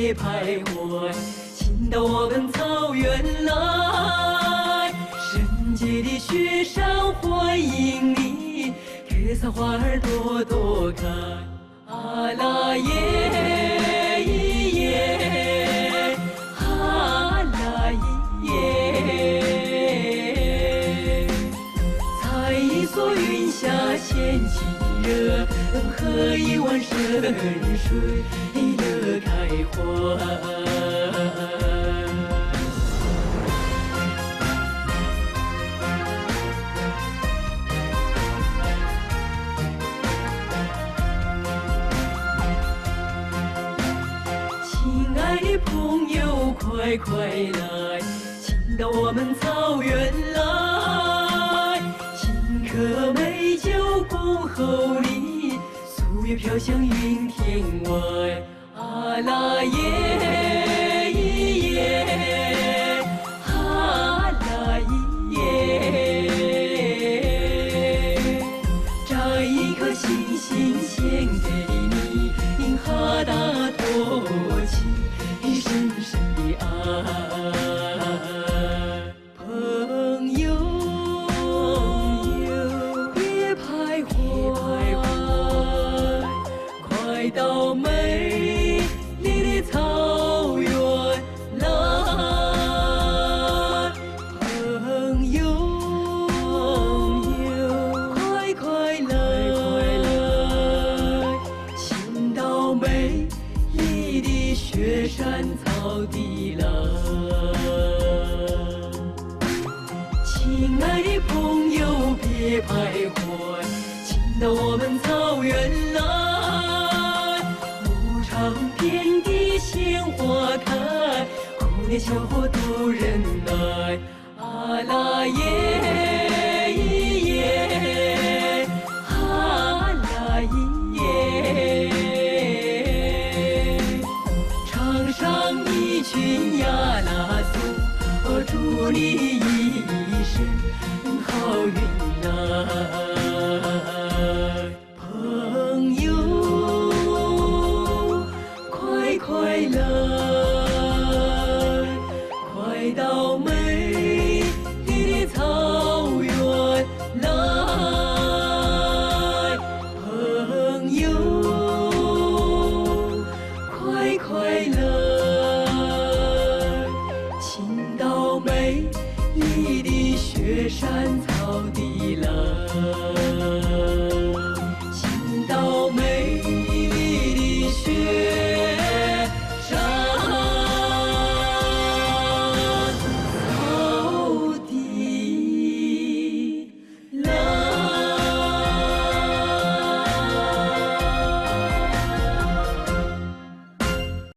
别徘徊，请到我们草原来。圣洁的雪山欢迎你，格桑花儿朵朵开。啊啦耶咿耶，啊啦咿耶，采一蓑云下牵起热，喝一碗圣水乐开怀。亲爱的朋友，快快来，请到我们草原来，请客美酒恭候你，素月飘香云天外。啊啦耶咿耶，啊啦咿耶，摘一颗星星献给你，哈达托起深深的爱。朋友，别徘徊，快到美丽的草原来。朋友，快快来，请到美丽的雪山草地来。亲爱的朋友，别徘徊，请到我们草原来。牧场遍地鲜花开，红莲小伙逗人爱。啊啦耶咿耶，啊啦咿耶，唱上一曲呀啦嗦，祝你一生好运来。朋友，快快来，快到美丽的草原来。朋友，快快来，请到美丽的雪山草地。